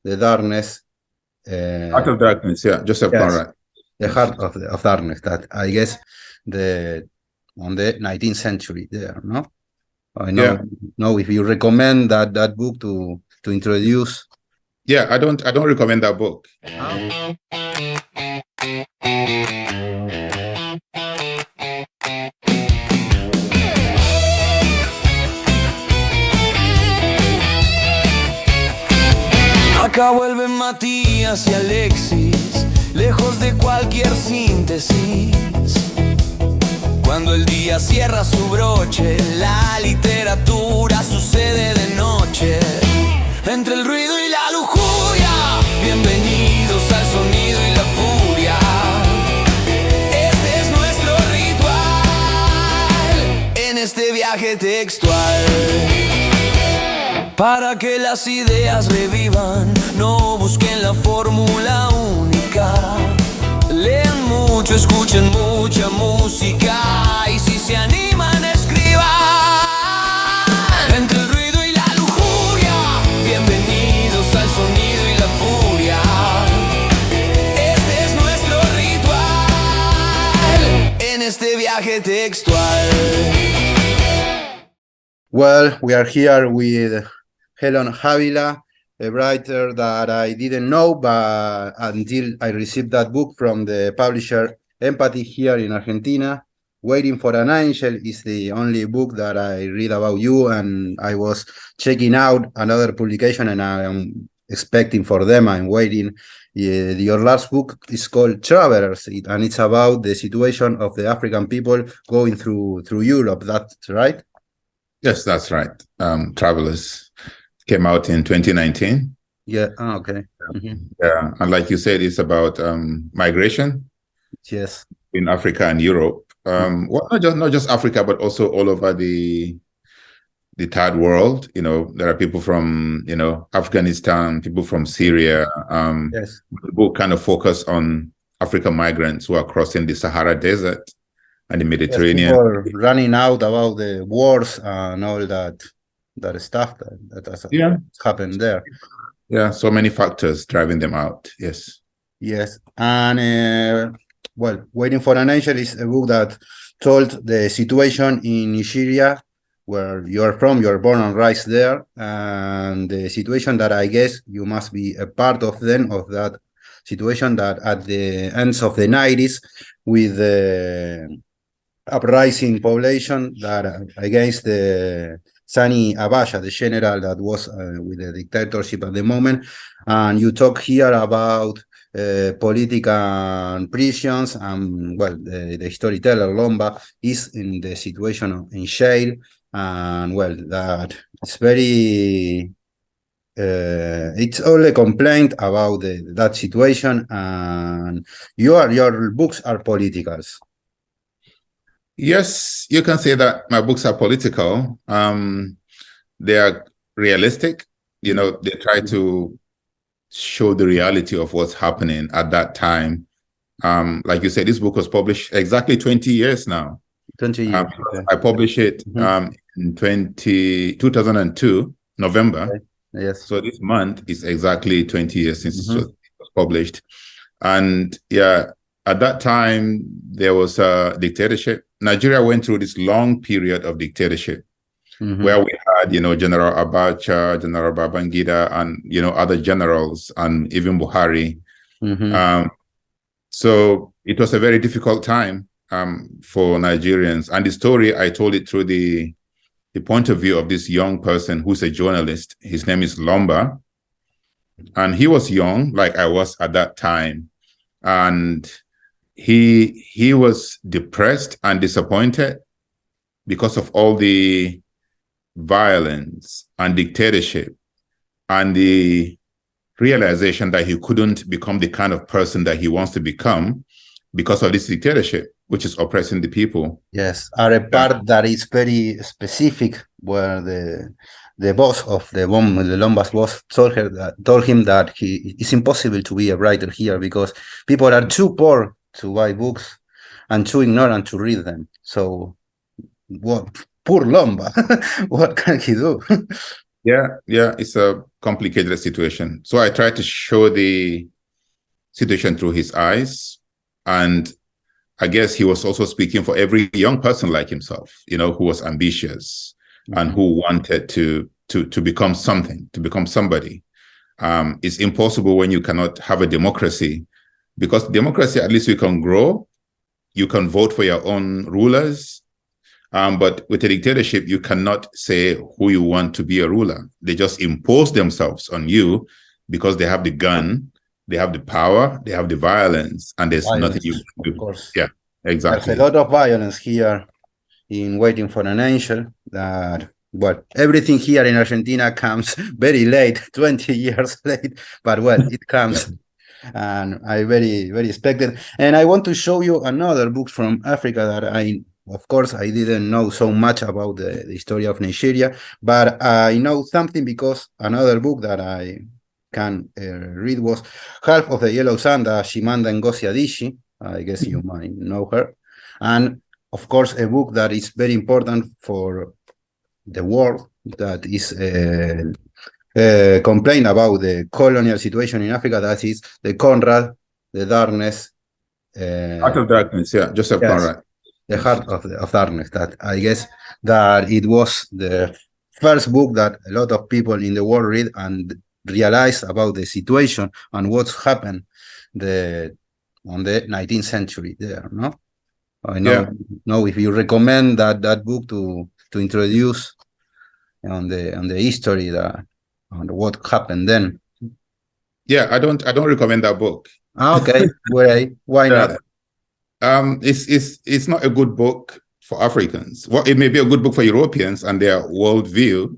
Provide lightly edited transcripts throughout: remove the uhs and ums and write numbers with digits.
the darkness. Heart of Darkness, yeah, Joseph Conrad. The Heart of Darkness, that I guess on the 19th century there, no? I know if you recommend that book to introduce. Yeah, I don't recommend that book. Acá vuelven Matías y Alexis, lejos de cualquier síntesis. Cuando el día cierra su broche, la literatura sucede de noche. Entre el ruido y la lujuria, bienvenidos al sonido y la furia. Este es nuestro ritual, en este viaje textual. Para que las ideas revivan, no busquen la fórmula única. Lean mucho, escuchen mucha música, y si se animan, escriban. Entre el ruido y la lujuria, bienvenidos al sonido y la furia. Este es nuestro ritual, en este viaje textual. Well, we are here with Helon Habila, a writer that I didn't know, but until I received that book from the publisher Empatía here in Argentina. Waiting for an Angel is the only book that I read about you, and I was checking out another publication, and I am expecting for them. I'm waiting. Your last book is called Travelers, and it's about the situation of the African people going through Europe. That's right? Yes, that's right. Travelers came out in 2019. Yeah. Oh, okay. Mm-hmm. Yeah, and like you said, it's about migration. Yes. In Africa and Europe. Well, not just Africa, but also all over the third world. You know, there are people from Afghanistan, people from Syria. Yes. The book kind of focus on African migrants who are crossing the Sahara Desert and the Mediterranean. Yes, people running out about the wars and all that stuff that has happened there. Yeah, so many factors driving them out. Yes. Yes, and well, Waiting for an Angel is a book that told the situation in Nigeria, where you are from. You are born and raised there, and the situation that I guess you must be a part of that situation that at the ends of the 90s, with the uprising population that against the Sani Abacha, the general that was with the dictatorship at the moment. And you talk here about political prisons, and well, the storyteller Lomba is in the situation in jail, and well, that it's very it's all a complaint about that situation, and your books are politicals. Yes, you can say that my books are political. They are realistic. You know, they try to show the reality of what's happening at that time. Like you said, this book was published exactly 20 years now. 20 years. Okay. I published it in 2002, November. Okay. Yes. So this month is exactly 20 years since it was published. And yeah, at that time, there was a dictatorship. Nigeria went through this long period of dictatorship where we had, General Abacha, General Babangida, and, other generals, and even Buhari. So it was a very difficult time for Nigerians. And the story, I told it through the point of view of this young person who's a journalist. His name is Lomba. And he was young, like I was at that time. And he was depressed and disappointed because of all the violence and dictatorship, and the realization that he couldn't become the kind of person that he wants to become because of this dictatorship, which is oppressing the people. Yes, are a part that is very specific, where the boss of the Lomba's boss told him that it's impossible to be a writer here because people are too poor to buy books and too ignorant to read them. So what? Poor Lomba. What can he do? Yeah, it's a complicated situation. So I tried to show the situation through his eyes, and I guess he was also speaking for every young person like himself, who was ambitious and who wanted to become something, to become somebody. It's impossible when you cannot have a democracy, because democracy, at least you can grow, you can vote for your own rulers. But with a dictatorship, you cannot say who you want to be a ruler. They just impose themselves on you because they have the gun, they have the power, they have the violence, and there's nothing you can do. Of course. Yeah, exactly. There's a lot of violence here in Waiting for an Angel. Everything here in Argentina comes very late, 20 years late, but it comes. And I very, very expected. And I want to show you another book from Africa that of course, I didn't know so much about the history of Nigeria, but I know something because another book that I can read was Half of the Yellow Sun, Chimamanda Ngozi Adichie. I guess you might know her. And of course, a book that is very important for the world, that is complain about the colonial situation in Africa, that is the Conrad, the Darkness. Heart of Darkness, yeah, Joseph Conrad. The Heart of Darkness, that I guess that it was the first book that a lot of people in the world read and realize about the situation and what's happened on the 19th century there, no? I know if you recommend that book to introduce on the history on what happened then. Yeah, I don't recommend that book. Okay, why not? It's not a good book for Africans. Well, it may be a good book for Europeans and their worldview,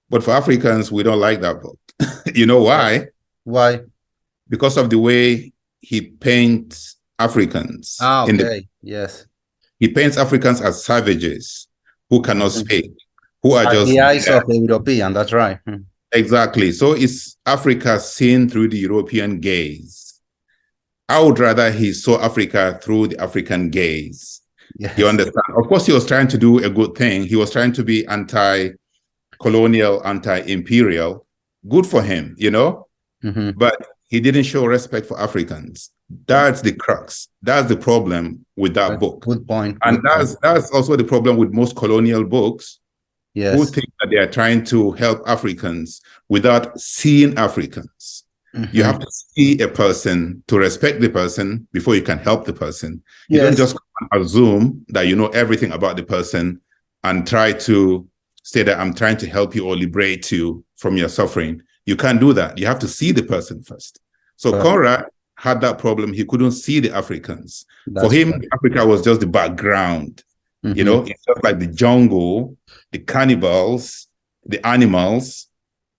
but for Africans, we don't like that book. You know why? Why? Because of the way he paints Africans. Yes. He paints Africans as savages who cannot speak, who are just the eyes of the European. That's right. Exactly. So it's Africa seen through the European gaze. I would rather he saw Africa through the African gaze. Yes. You understand? Of course, he was trying to do a good thing. He was trying to be anti-colonial, anti-imperial. Good for him, But he didn't show respect for Africans. That's the crux. That's the problem with that book. Good point. And that's also the problem with most colonial books. Yes. Who think that they are trying to help Africans without seeing Africans. You have to see a person to respect the person before you can help the person. You don't just assume that you know everything about the person and try to say that I'm trying to help you or liberate you from your suffering. You can't do that. You have to see the person first. So Conrad had that problem. He couldn't see the Africans. For him, Africa was just the background. It's just like the jungle, the cannibals, the animals,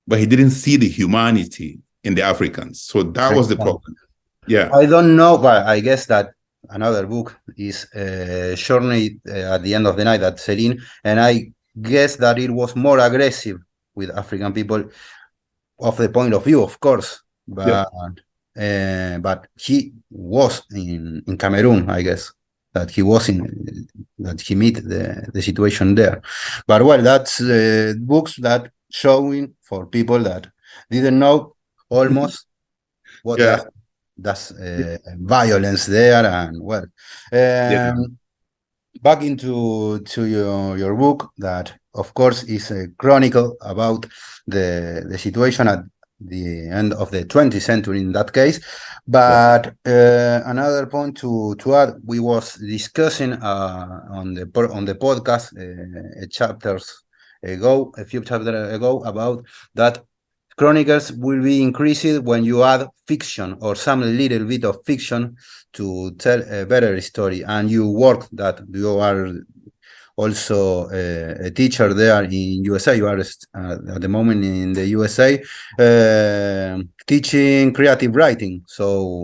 but he didn't see the humanity in the Africans. So that was the problem. Yeah. I don't know, but I guess that another book is Journey at the End of the Night, that Celine, and I guess that it was more aggressive with African people of the point of view, of course, but he was in Cameroon, I guess, that he was that he met the situation there. But that's books that showing for people that didn't know almost what that's violence there. And back into your book, that of course is a chronicle about the situation at the end of the 20th century in that case. But another point to add, we was discussing on the podcast a few chapters ago about that chronicles will be increased when you add fiction or some little bit of fiction to tell a better story. And you work that you are also a teacher there in USA. You are at the moment in the USA teaching creative writing. So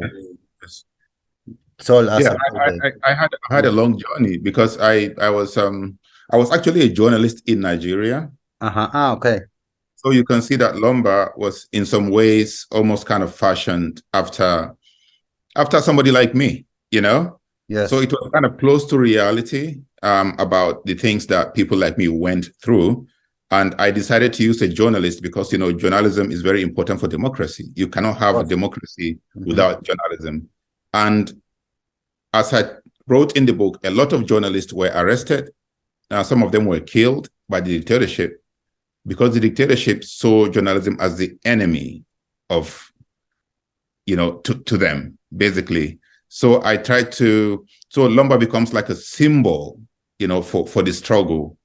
I had a long journey because I was actually a journalist in Nigeria. Okay. So you can see that Lumba was in some ways almost kind of fashioned after somebody like me, Yes. So it was kind of close to reality about the things that people like me went through. And I decided to use a journalist because, journalism is very important for democracy. You cannot have a democracy without journalism. And as I wrote in the book, a lot of journalists were arrested. Some of them were killed by the dictatorship because the dictatorship saw journalism as the enemy of, to them, basically. So I tried to, so lumber becomes like a symbol, for the struggle.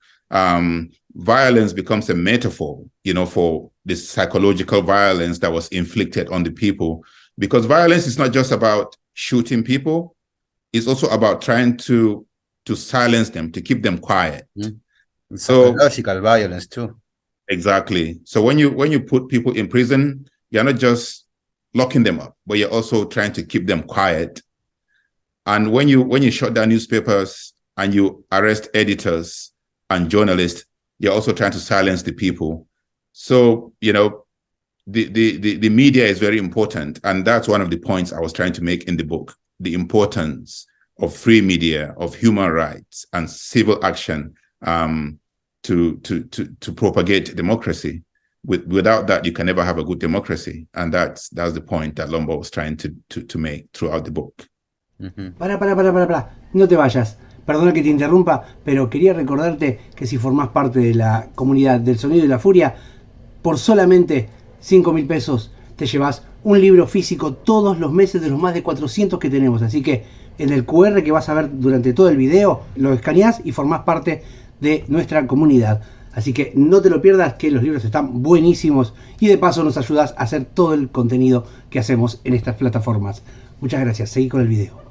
Violence becomes a metaphor, for this psychological violence that was inflicted on the people. Because violence is not just about shooting people, it's also about trying to silence them, to keep them quiet. So psychological violence too. Exactly. So when you put people in prison, you're not just locking them up, but you're also trying to keep them quiet. And when you shut down newspapers and you arrest editors and journalists, you're also trying to silence the people. So, the media is very important. And that's one of the points I was trying to make in the book, the importance of free media, of human rights and civil action to propagate democracy. Without that, you can never have a good democracy. And that's the point that Lumba was trying to make throughout the book. Para. No te vayas. Perdona que te interrumpa, pero quería recordarte que si formás parte de la comunidad del Sonido y la Furia, por solamente 5.000 pesos te llevas un libro físico todos los meses de los más de 400 que tenemos. Así que en el QR que vas a ver durante todo el video, lo escaneás y formás parte de nuestra comunidad. Así que no te lo pierdas, que los libros están buenísimos y de paso nos ayudas a hacer todo el contenido que hacemos en estas plataformas. Muchas gracias. Seguí con el video.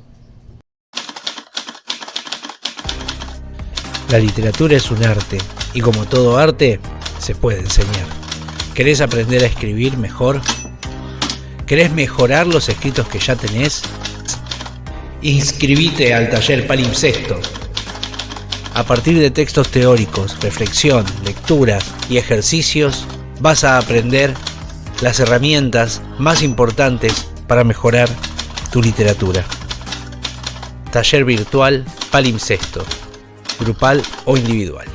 La literatura es un arte, y como todo arte, se puede enseñar. ¿Querés aprender a escribir mejor? ¿Querés mejorar los escritos que ya tenés? Inscribite al taller palimpsesto. A partir de textos teóricos, reflexión, lecturas y ejercicios, vas a aprender las herramientas más importantes para mejorar tu literatura. Taller virtual palimpsesto, grupal o individual.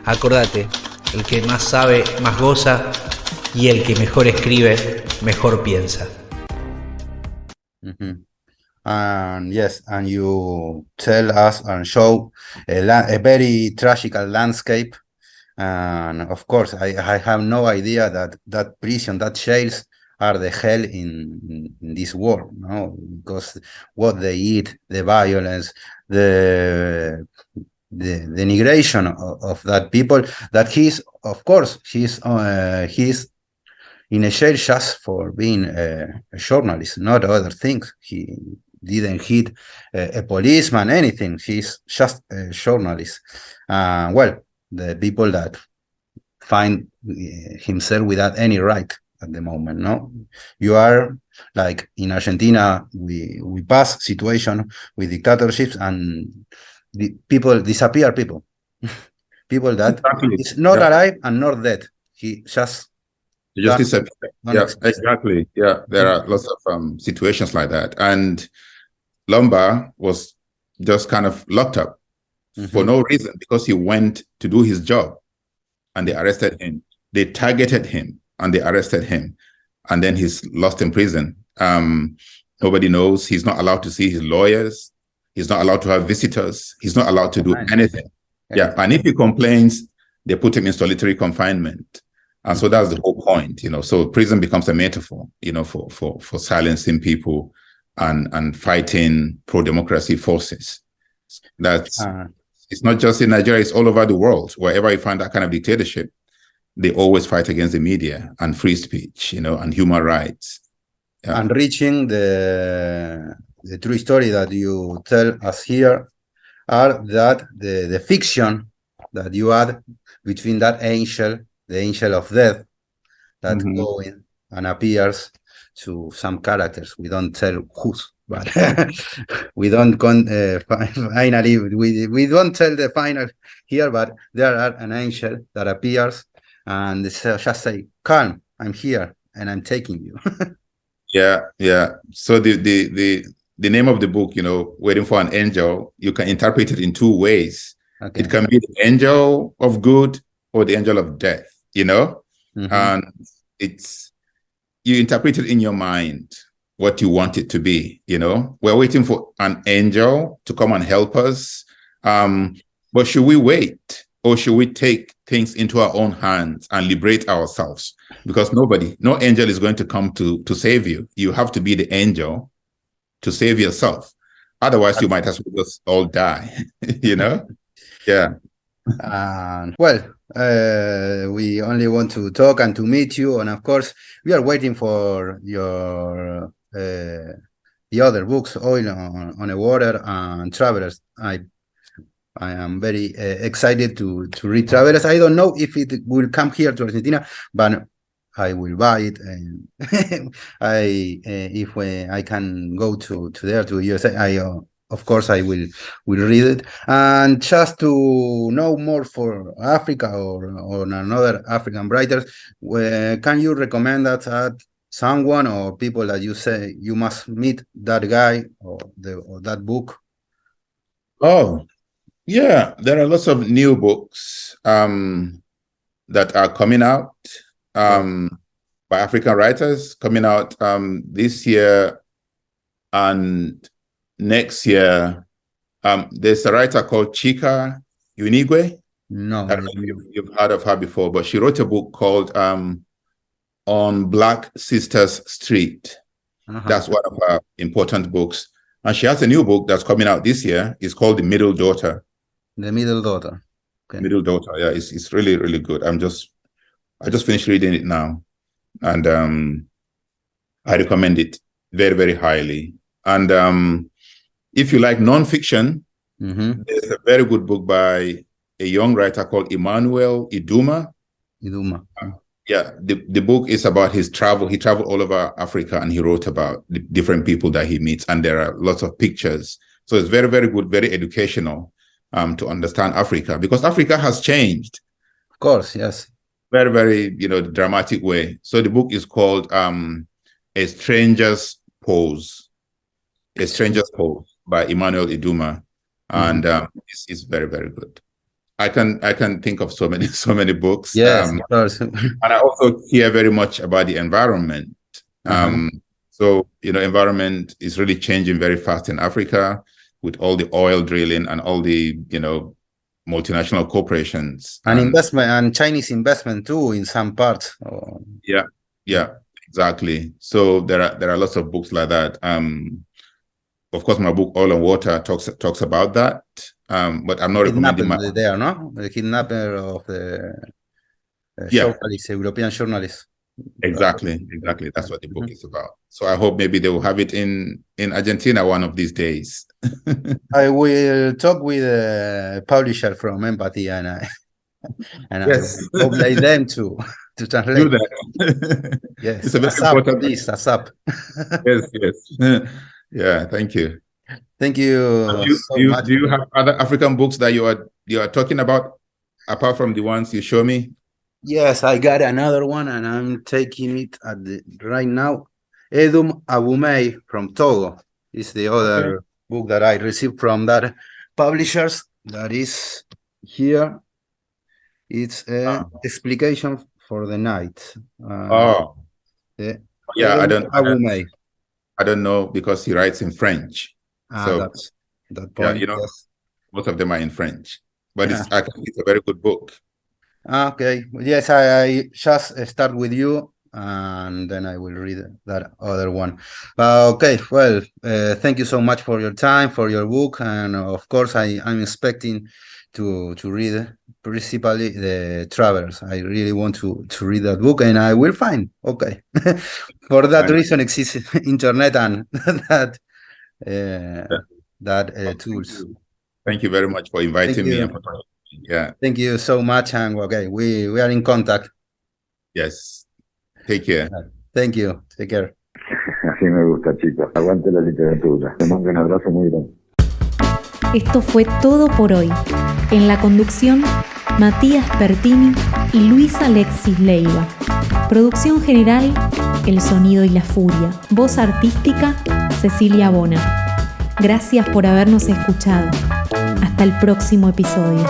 Acordate, el que más sabe, más goza, y el que mejor escribe, mejor piensa. And yes, and you tell us and show a very tragic landscape. And of course, I have no idea that prison, that jails are the hell in this world, no? Because what they eat, the violence, the denigration of that people, that he's in a jail just for being a journalist, not other things. He didn't hit a policeman, anything. He's just a journalist. Well, the people that find himself without any right at the moment, no? You are like in Argentina, we pass situation with dictatorships and the people disappear, people that is not alive and not dead. He just disappear. Yeah, exactly. Yeah, there are lots of situations like that. And Lumba was just kind of locked up for no reason, because he went to do his job and they arrested him. They targeted him and they arrested him. And then he's lost in prison. Nobody knows. He's not allowed to see his lawyers. He's not allowed to have visitors. He's not allowed to do anything. Yeah. And if he complains, they put him in solitary confinement. And so that's the whole point, So prison becomes a metaphor, for silencing people and fighting pro-democracy forces. That's it's not just in Nigeria, it's all over the world. Wherever you find that kind of dictatorship, they always fight against the media and free speech, and human rights. Yeah. And reaching the true story that you tell us here are that the fiction that you add between that angel, the angel of death, that go in and appears to some characters. We don't tell whose, but we don't finally we don't tell the final here, but there are an angel that appears and just say, "Calm, I'm here and I'm taking you." Yeah. So the name of the book, Waiting for an Angel, you can interpret it in two ways. Okay. It can be the angel of good, or the angel of death, you know? And you interpret it in your mind what you want it to be, you know? We're waiting for an angel to come and help us. But should we wait, or should we take things into our own hands and liberate ourselves? Because no angel is going to come to save you. You have to be the angel to save yourself. Otherwise, you might as well just all die, you know? Yeah. We only want to talk and to meet you. And of course, we are waiting for your the other books, Oil on the Water and Travelers. I am very excited to read Travelers. I don't know if it will come here to Argentina, but I will buy it. And if I can go to there to USA, of course I will read it. And just to know more for Africa or another African writers, can you recommend that someone or people that you say you must meet that guy or that book? Oh, yeah, there are lots of new books that are coming out by African writers, coming out this year and next year. There's a writer called Chika Unigwe. No, I don't know if you've heard of her before, but she wrote a book called On Black Sisters Street. That's one of her important books. And she has a new book that's coming out this year. It's called The Middle Daughter. The Middle Daughter. Okay. Middle Daughter, yeah, it's really, really good. I just finished reading it now, and I recommend it very, very highly. And if you like nonfiction, there's a very good book by a young writer called Emmanuel Iduma. Yeah, the book is about his travel. He traveled all over Africa, and he wrote about the different people that he meets, and there are lots of pictures. So it's very, very good, very educational to understand Africa, because Africa has changed. Of course, yes. Very, very, dramatic way. So the book is called A Stranger's Pose. A Stranger's Pose by Emmanuel Iduma, and it's very, very good. I can think of so many books. Yes, of course. And I also care very much about the environment. So environment is really changing very fast in Africa with all the oil drilling and all the multinational corporations and investment and Chinese investment too in some parts. Yeah, exactly. So there are lots of books like that. Of course, my book Oil and Water talks about that. But I'm not recommending there, no? The kidnapper of the journalist, European journalist. Exactly. That's what the book is about. So I hope maybe they will have it in Argentina one of these days. I will talk with a publisher from Empatía and yes. I will oblige them to translate. Do that. Yes, it's a very important. This ASAP. Yes. Yeah, thank you. Thank you. Do you have other African books that you are talking about apart from the ones you show me? Yes, I got another one, and I'm taking it right now. Edum Abumey from Togo is the other book that I received from that publishers. That is here. It's an explication for the night. I don't know because he writes in French. So that's that point. Yeah, most of them are in French, but it's a very good book. Okay. Yes, I just start with you, and then I will read that other one. Okay. Well, thank you so much for your time, for your book, and of course, I'm expecting to read principally the Travelers. I really want to read that book, and I will find. Okay. For that reason, exists internet and that tools. Thank you very much for inviting me. Thank you so much, and okay, we are in contact. Yes. Take care. Thank you. Take care. Así me gusta, chicos. Aguante la literatura. Te mando un abrazo muy grande. Esto fue todo por hoy. En la conducción, Matías Pertini y Luis Alexis Leiva. Producción general, El Sonido y la Furia. Voz artística, Cecilia Bona. Gracias por habernos escuchado. Hasta el próximo episodio.